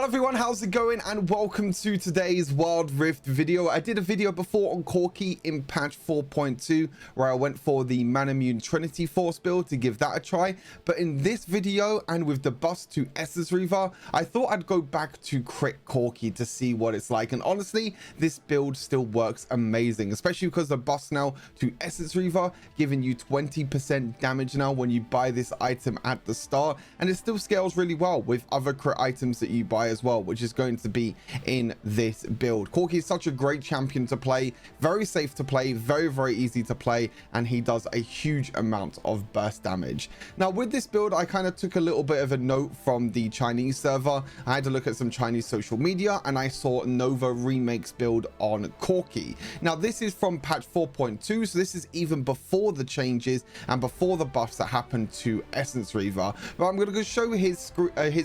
Hello everyone, how's it going, and welcome to today's Wild Rift video. I did a video before on Corki in patch 4.2 where I went for the Manimmune Trinity Force build to give that a try, but in this video and with the buffs to Essence Reaver, I thought I'd go back to Crit Corki to see what it's like. And honestly, this build still works amazing, especially because the buffs now to Essence Reaver giving you 20% damage now when you buy this item at the start, and it still scales really well with other crit items that you buy as well, which is going to be in this build. Corki is such a great champion to play, very safe to play, very easy to play, and he does a huge amount of burst damage. Now with this build, I kind of took a little bit of a note from the Chinese server. I had to look at some Chinese social media and I saw Nova Remake's build on Corki. Now this is from patch 4.2, so this is even before the changes and before the buffs that happened to Essence Reaver, but I'm going to show his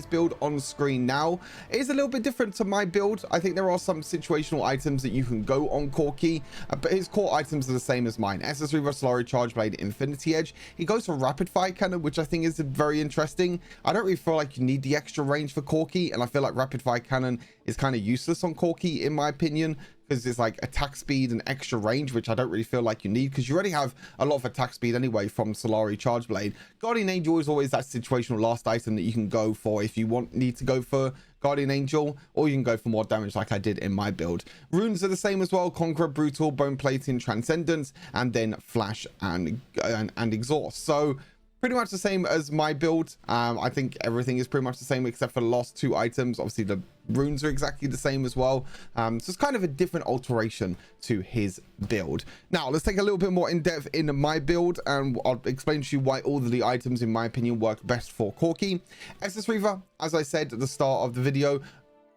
build on screen now. It is a little bit different to my build. I think there are some situational items that you can go on Corki, but his core items are the same as mine. Essence Reaver, Solari Charge Blade, Infinity Edge. He goes for Rapid Fire Cannon, which I think is very interesting. I don't really feel like you need the extra range for Corki, and I feel like Rapid Fire Cannon is kind of useless on Corki in my opinion, because it's like attack speed and extra range, which I don't really feel like you need, because you already have a lot of attack speed anyway from Solari Charge Blade. Guardian Angel is always that situational last item that you can go for if you need to go for Guardian Angel, or you can go for more damage like I did in my build. Runes are the same as well: Conqueror, Brutal, Bone Plating, Transcendence, and then Flash and Exhaust. So pretty much the same as my build. I think everything is pretty much the same except for the last two items. Obviously the runes are exactly the same as well, so it's kind of a different alteration to his build. Now let's take a little bit more in depth in my build, and I'll explain to you why all of the items in my opinion work best for Corki. Essence Reaver, as I said at the start of the video,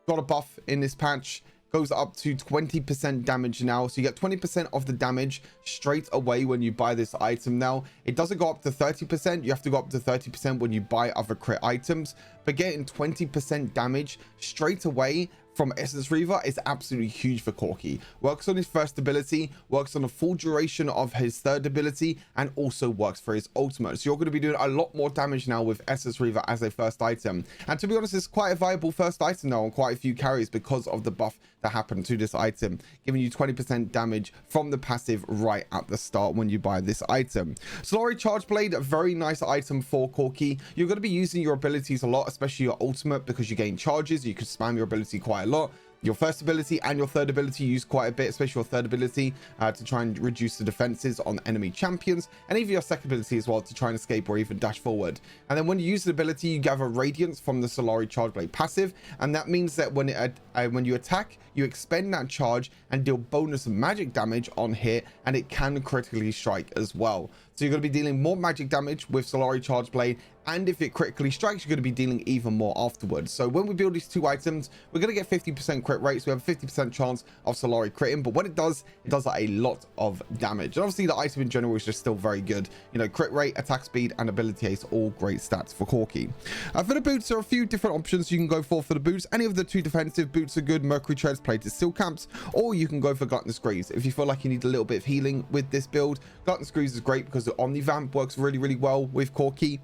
got a buff in this patch. Goes up to 20% damage now, so you get 20% of the damage straight away when you buy this item. Now it doesn't go up to 30%, you have to go up to 30% when you buy other crit items, but getting 20% damage straight away from Essence Reaver is absolutely huge for Corki. Works on his first ability, works on the full duration of his third ability, and also works for his ultimate. So you're going to be doing a lot more damage now with Essence Reaver as a first item. And to be honest, it's quite a viable first item now on quite a few carries because of the buff that happened to this item, giving you 20% damage from the passive right at the start when you buy this item. Solari Charge Blade, a very nice item for Corki. You're going to be using your abilities a lot, especially your ultimate, because you gain charges. You can spam your ability quite a lot. Your first ability and your third ability use quite a bit, especially your third ability to try and reduce the defenses on enemy champions, and even your second ability as well to try and escape or even dash forward. And then when you use the ability, you gather radiance from the Solari Charge Blade passive, and that means that when you attack, you expend that charge and deal bonus magic damage on hit, and it can critically strike as well. So you're going to be dealing more magic damage with Solari Charge Blade, and if it critically strikes, you're going to be dealing even more afterwards. So when we build these two items, we're going to get 50% crit rates. We have a 50% chance of Solari critting, but when it does a lot of damage. And obviously the item in general is just still very good. You know, crit rate, attack speed, and ability haste, all great stats for Corki. For the boots, there are a few different options you can go for the boots. Any of the two defensive boots are good: Mercury Treads, Plated Steel Caps, or you can go for Gluttonous Greaves. If you feel like you need a little bit of healing with this build, Gluttonous Greaves is great because the Omnivamp works really well with Corki.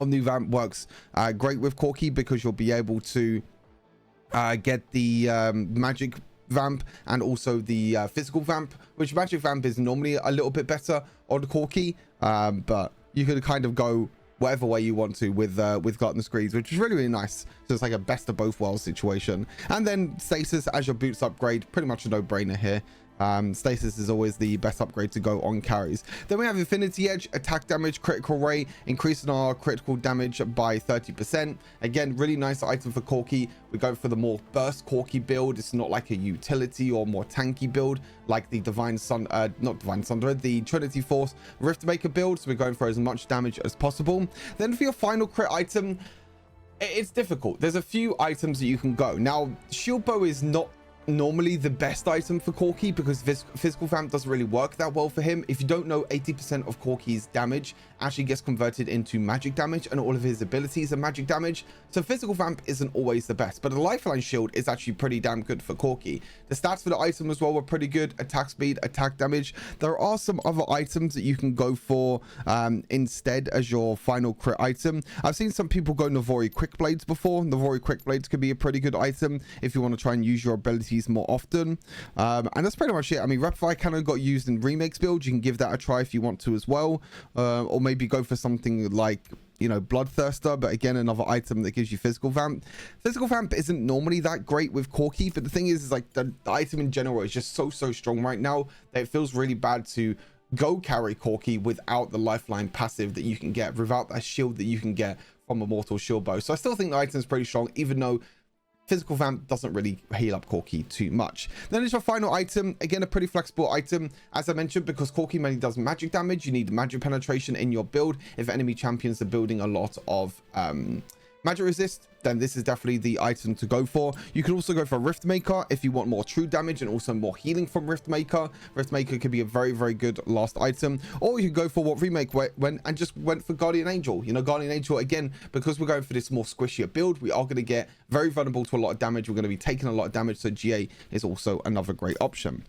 Omnivamp works great with Corki because you'll be able to get the magic vamp and also the physical vamp, which magic vamp is normally a little bit better on Corki, but you could kind of go whatever way you want to with Gluttonous Greaves, which is really nice. So it's like a best of both worlds situation. And then Stasis as your boots upgrade, pretty much a no-brainer here. Stasis is always the best upgrade to go on carries. Then we have Infinity Edge, attack damage, critical rate, increasing our critical damage by 30%. Again, really nice item for Corki. We're going for the more burst Corki build. It's not like a utility or more tanky build like the the Trinity Force Rift Maker build. So we're going for as much damage as possible. Then for your final crit item, it's difficult. There's a few items that you can go. Now, Shield Bow is not normally the best item for Corki because physical vamp doesn't really work that well for him. If you don't know, 80% of Corki's damage actually gets converted into magic damage, and all of his abilities are magic damage. So physical vamp isn't always the best, but a lifeline shield is actually pretty damn good for Corki. The stats for the item as well were pretty good: attack speed, attack damage. There are some other items that you can go for instead as your final crit item. I've seen some people go Navori quick blades before. Navori quick blades could be a pretty good item if you want to try and use your abilities more often, and that's pretty much it. I mean, Repfire Cannon got used in Remake's build. You can give that a try if you want to as well, or maybe go for something like, you know, Bloodthirster, but again, another item that gives you physical vamp. Physical vamp isn't normally that great with Corki, but the thing is like the item in general is just so strong right now that it feels really bad to go carry Corki without the lifeline passive that you can get, without that shield that you can get from a mortal shield bow. So I still think the item is pretty strong, even though physical vamp doesn't really heal up Corki too much. Then there's your final item. Again, a pretty flexible item, as I mentioned, because Corki mainly does magic damage. You need magic penetration in your build. If enemy champions are building a lot of magic resist, then this is definitely the item to go for. You can also go for Rift Maker if you want more true damage and also more healing from Rift Maker. Rift Maker could be a very good last item, or you could go for what Remake went and just went for Guardian Angel. You know, Guardian Angel, again, because we're going for this more squishier build, we are going to get very vulnerable to a lot of damage. We're going to be taking a lot of damage, so GA is also another great option.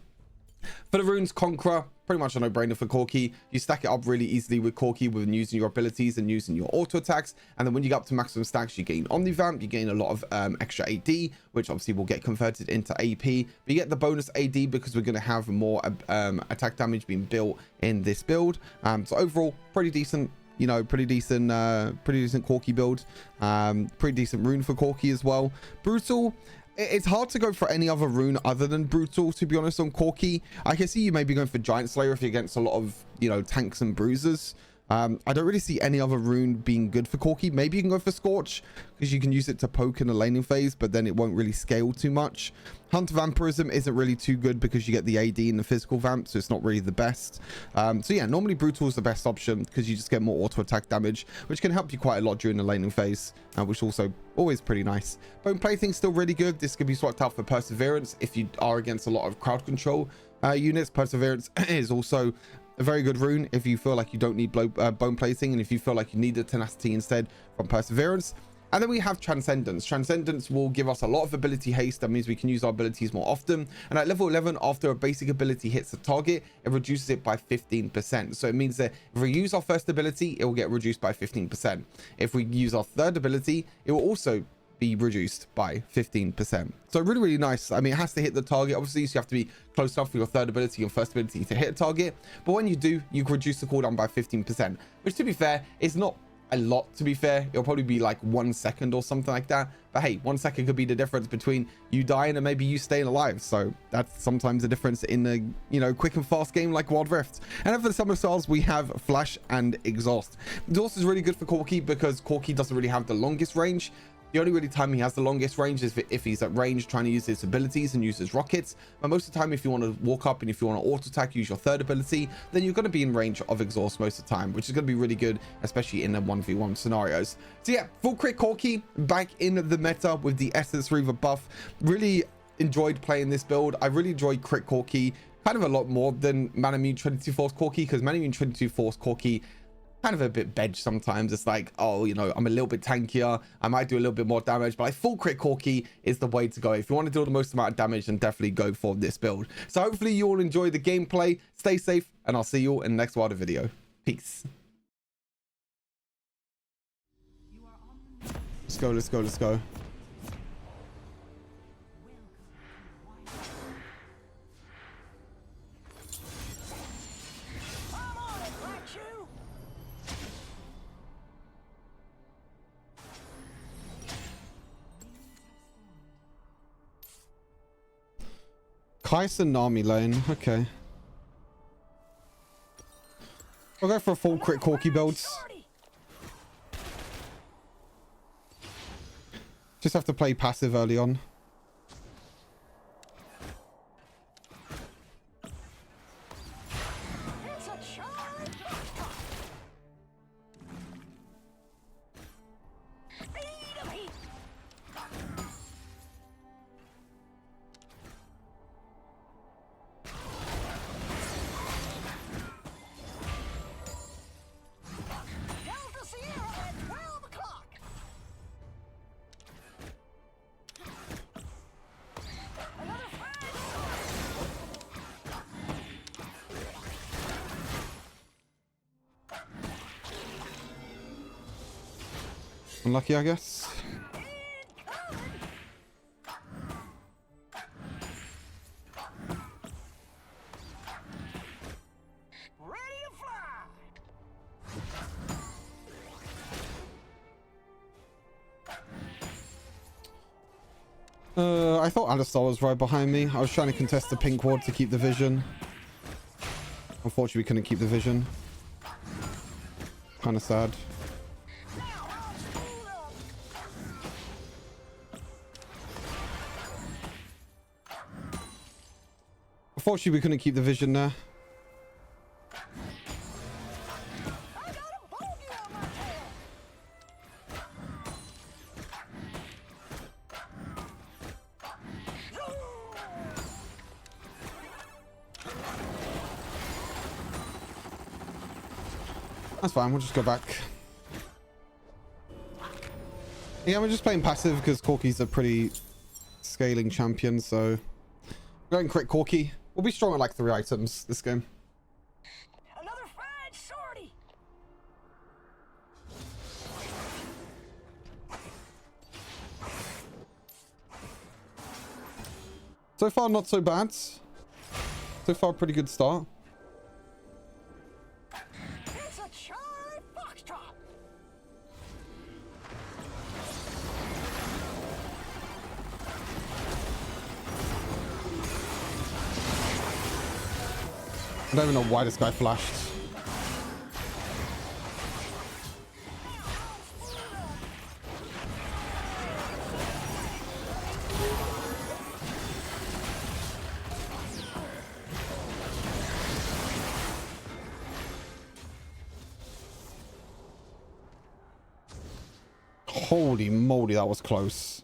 For the runes, Conqueror, pretty much a no-brainer for Corki. You stack it up really easily with Corki with using your abilities and using your auto attacks, and then when you get up to maximum stacks, you gain Omnivamp, you gain a lot of extra AD, which obviously will get converted into AP, but you get the bonus AD because we're going to have more attack damage being built in this build. So overall, pretty decent, you know, pretty decent Corki build. Pretty decent rune for Corki as well. Brutal, it's hard to go for any other rune other than Brutal, to be honest, on Corki. I can see you maybe going for Giant Slayer if you're against a lot of, you know, tanks and bruisers. I don't really see any other rune being good for Corki. Maybe you can go for Scorch because you can use it to poke in the laning phase, but then it won't really scale too much. Hunt Vampirism isn't really too good because you get the AD and the physical vamp, so it's not really the best. So yeah, normally Brutal is the best option because you just get more auto attack damage, which can help you quite a lot during the laning phase, which also always pretty nice. Bone Plating still really good. This could be swapped out for Perseverance if you are against a lot of crowd control units. Perseverance is also a very good rune if you feel like you don't need bone plating, and if you feel like you need the tenacity instead from Perseverance. And then we have Transcendence. Transcendence will give us a lot of ability haste. That means we can use our abilities more often. And at level 11, after a basic ability hits a target, it reduces it by 15%. So it means that if we use our first ability, it will get reduced by 15%. If we use our third ability, it will also be reduced by 15%. So really nice. I mean, it has to hit the target obviously, so you have to be close enough for your third ability and first ability to hit a target, but when you do, you can reduce the cooldown by 15%, which, to be fair, is not a lot. To be fair, it'll probably be like 1 second or something like that, but hey, 1 second could be the difference between you dying and maybe you staying alive. So that's sometimes the difference in a, you know, quick and fast game like Wild Rift. And then for the summer styles, we have Flash and Exhaust. Exhaust is really good for Corki because Corki doesn't really have the longest range. The only really time he has the longest range is if he's at range trying to use his abilities and use his rockets. But most of the time, if you want to walk up and if you want to auto attack, use your third ability, then you're going to be in range of Exhaust most of the time, which is going to be really good, especially in the 1v1 scenarios. So yeah, full crit Corki back in the meta with the Essence Reaver buff. Really enjoyed playing this build. I really enjoyed crit Corki kind of a lot more than Mana Immune Trinity Force Corki, because Mana Immune Trinity Force Corki kind of a bit bedge sometimes. It's like, oh, you know, I'm a little bit tankier, I might do a little bit more damage, but like full crit Corki is the way to go. If you want to do the most amount of damage, then definitely go for this build. So hopefully you all enjoy the gameplay, stay safe, and I'll see you all in the next Wilder video. Peace. Let's go. Kai'Sa Nami lane, okay. I'll go for a full crit Corki builds. Just have to play passive early on. Unlucky, I guess. I thought Alistar was right behind me. I was trying to contest the pink ward to keep the vision. Unfortunately, we couldn't keep the vision. Kind of sad. Unfortunately, we couldn't keep the vision there. That's fine, we'll just go back. Yeah, we're just playing passive because Corki's a pretty scaling champion, so going crit Corki. We'll be strong at like 3 items this game. Another fine shorty. So far, not so bad. So far, pretty good start. It's a Charlie Foxtrot. I don't even know why this guy flashed. Holy moly, that was close.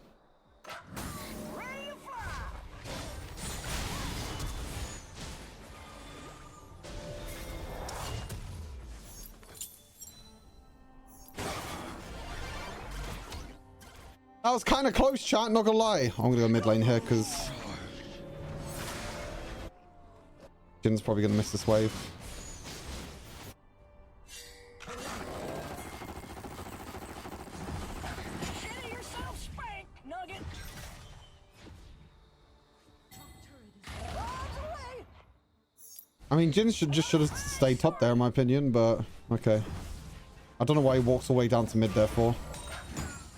That was kind of close, chat, not gonna lie. I'm gonna go mid lane here because Jin's probably gonna miss this wave. I mean, Jin should have stayed top there, in my opinion, but okay. I don't know why he walks all the way down to mid there for.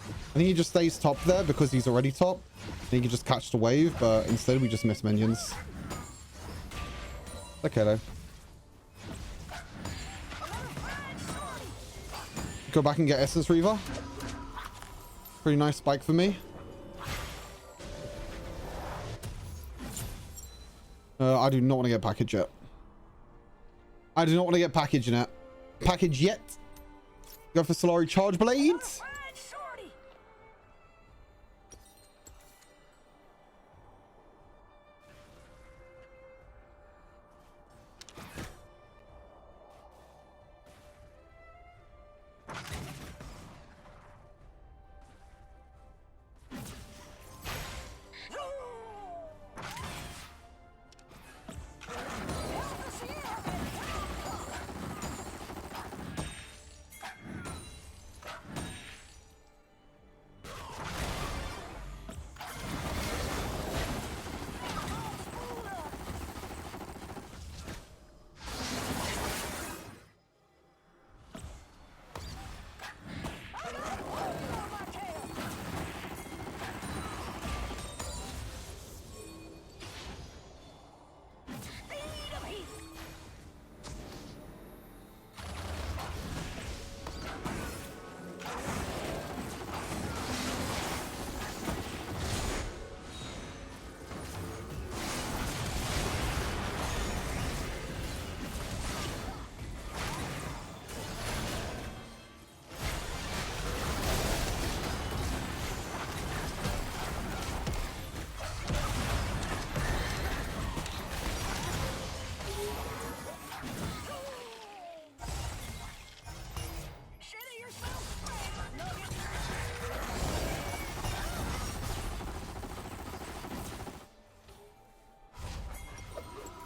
I think he just stays top there because he's already top. I think he can just catch the wave, but instead we just miss minions. Okay, though. Go back and get Essence Reaver. Pretty nice spike for me. I do not want to get package yet. I do not want to get package yet. Package yet. Go for Solari Charge Blades.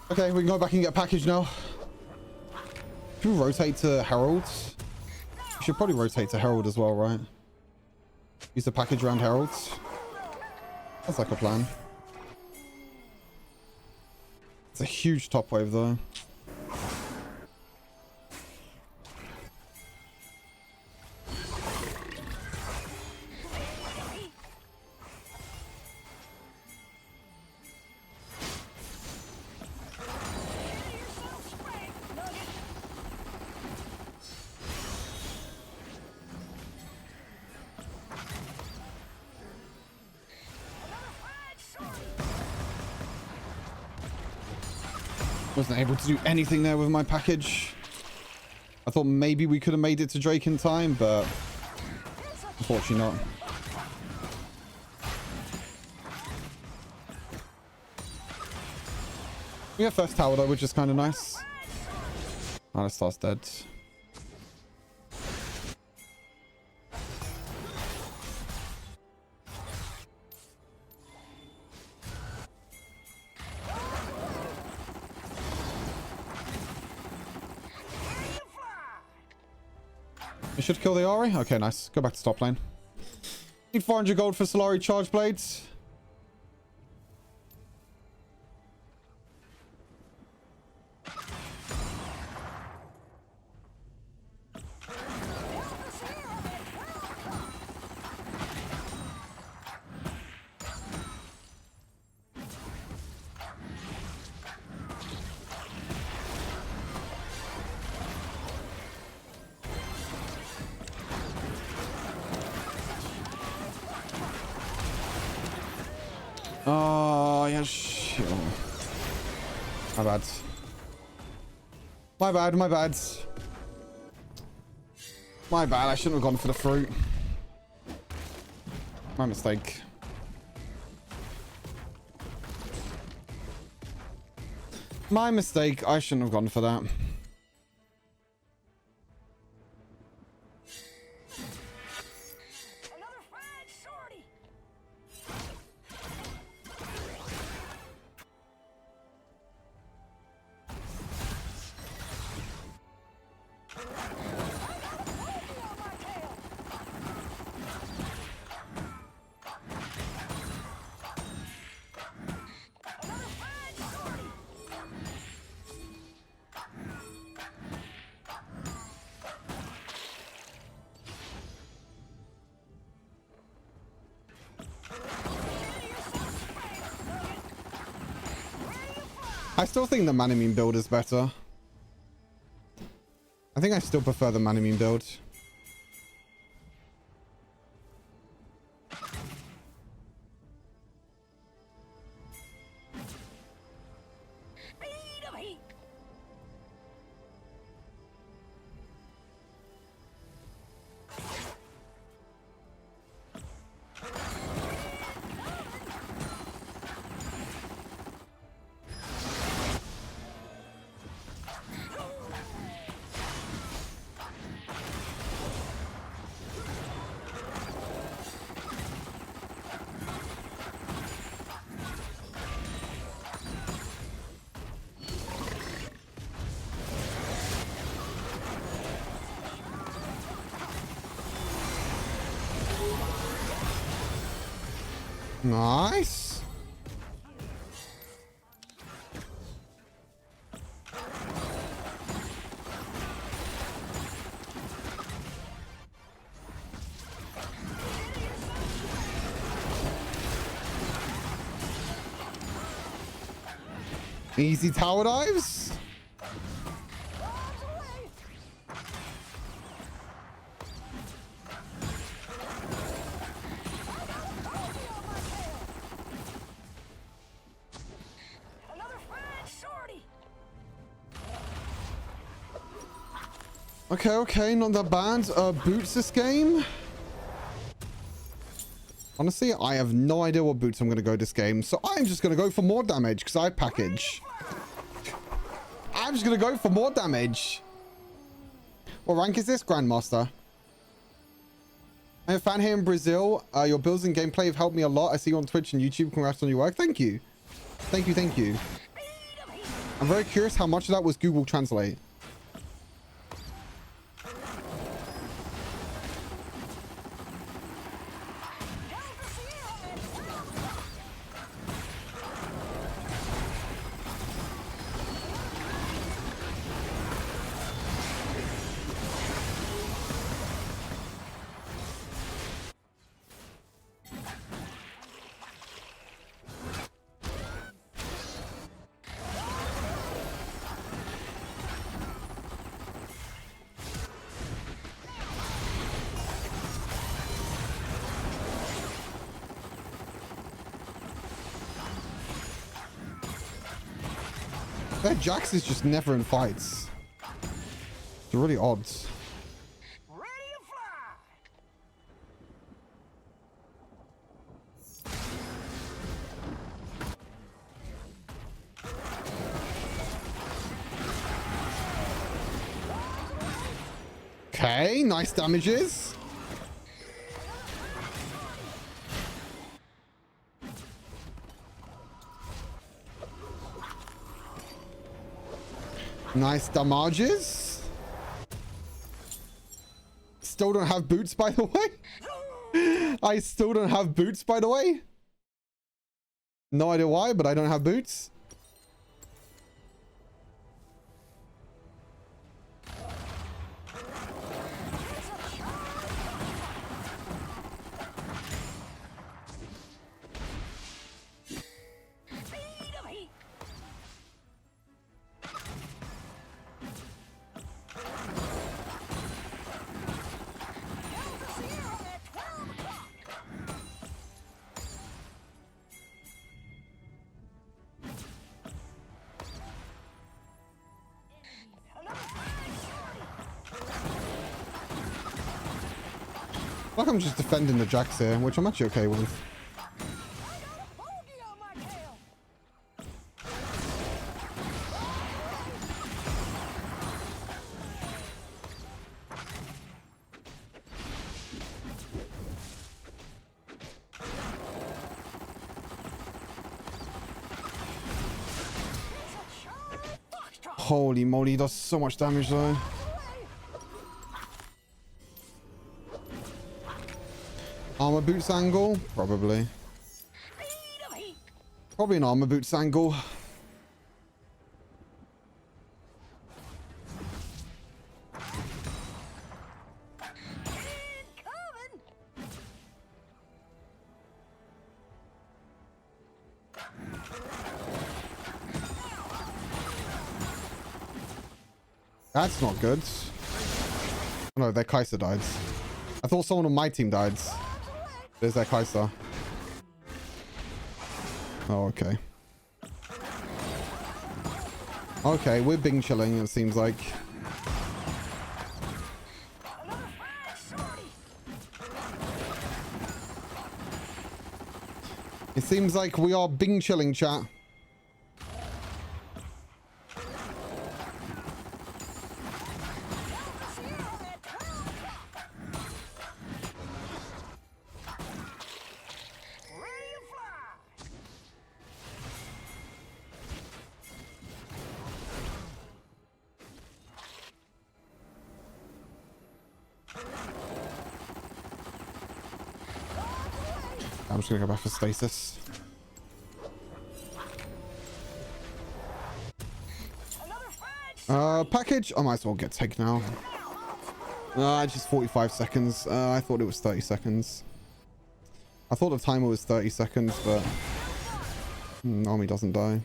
Okay, we can go back and get a package now. Should we rotate to Herald? We should probably rotate to Herald as well, right? Use the package around Herald's. That's like a plan. It's a huge top wave though. Wasn't able to do anything there with my package. I thought maybe we could have made it to Drake in time, but unfortunately not. We have first tower though, which is kind of nice. Oh, that star's dead. You should kill the Ari. Okay, nice. Go back to top lane. Need 400 gold for Solari charge blades. Oh, yeah, sure. My bad. My bad, my bad. My bad, I shouldn't have gone for the fruit. My mistake. My mistake, I shouldn't have gone for that. I still think the Manamune build is better. I think I still prefer the Manamune build. Nice. Easy tower dives. Okay, okay, not that bad. Boots this game. Honestly, I have no idea what boots I'm going to go this game. So I'm just going to go for more damage because I package. I'm just going to go for more damage. What rank is this? Grandmaster. I'm a fan here in Brazil. Your builds and gameplay have helped me a lot. I see you on Twitch and YouTube. Congrats on your work. Thank you. Thank you, thank you. I'm very curious how much of that was Google Translate. Their Jax is just never in fights. It's really odd. Ready to fly. Okay, nice damages. Nice damages. Still don't have boots, by the way. I still don't have boots, by the way. No idea why, but I don't have boots. Like I'm just defending the Jax here, which I'm actually okay with. Holy moly, he does so much damage though. Armor boots angle? Probably. Probably an armor boots angle. That's not good. Oh, no, their Kai'Sa died. I thought someone on my team died. There's that Kai'Sa. Oh, okay. Okay, we're Bing chilling, it seems like. It seems like we are Bing chilling, chat. I'm just gonna go back for stasis. Package. I might as well get taken out. Just 45 seconds. I thought it was 30 seconds. I thought the timer was 30 seconds, but army doesn't die.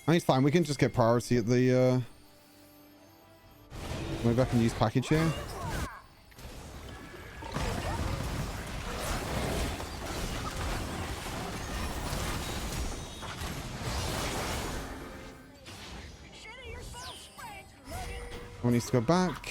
I mean, it's fine. We can just get priority at the. Maybe I can use package here. One needs to go back.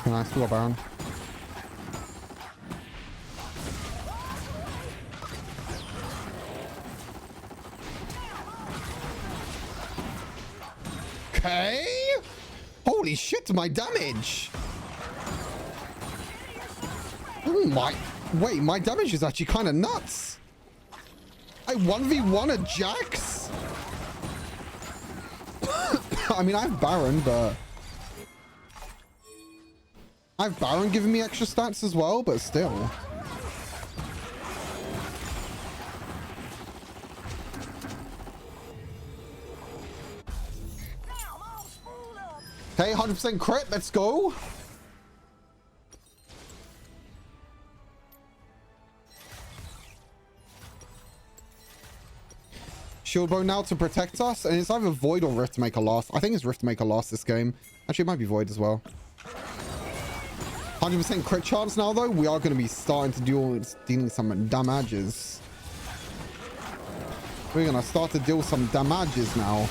Nice, we got Baron. Okay. Holy shit, my damage. Oh my. Wait, my damage is actually kind of nuts. I 1v1 a Jax? I mean, I have Baron, but... I have Baron giving me extra stats as well, but still. Okay, 100% crit. Let's go. Shield bow now to protect us, and it's either Void or Rift Maker last. I think it's Rift Maker last this game. Actually, it might be Void as well. 100% crit chance now, though. We are going to be starting to dealing some damages. We're going to start to deal some damages now.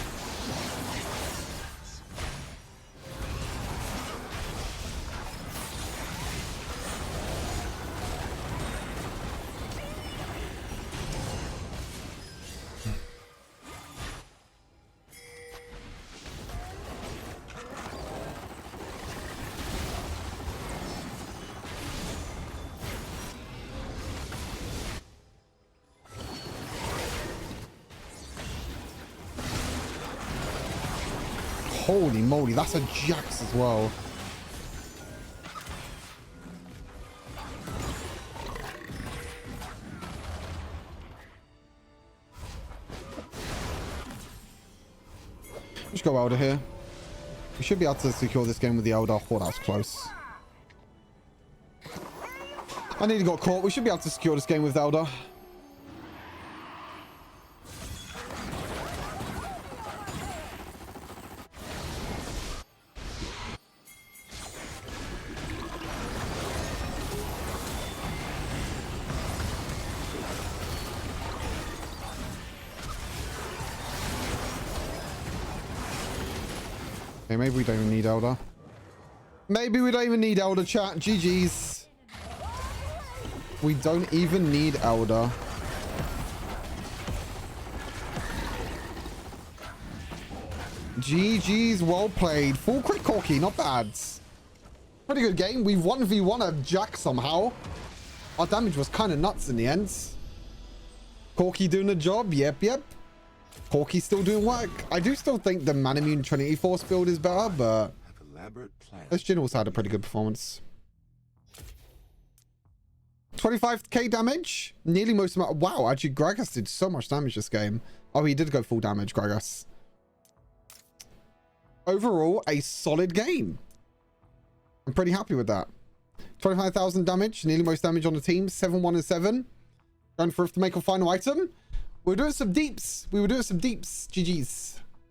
Holy moly, that's a Jax as well. Let's go Elder here. We should be able to secure this game with the Elder. Oh, that was close. I nearly got caught. We should be able to secure this game with Elder. Okay, maybe we don't even need Elder. Maybe we don't even need Elder, chat. GG's. We don't even need Elder. GG's, well played. Full crit Corki, not bad. Pretty good game. We 1v1 a Jack somehow. Our damage was kind of nuts in the end. Corki doing the job. Yep. Corki still doing work. I do still think the Manamune Trinity Force build is better, but this Jin also had a pretty good performance. 25k damage. Nearly most of my... Wow, actually, Gragas did so much damage this game. Oh, he did go full damage, Gragas. Overall, a solid game. I'm pretty happy with that. 25,000 damage. Nearly most damage on the team. 7-1 and 7. Going for Rift to make a final item. We were doing some deeps. GG's.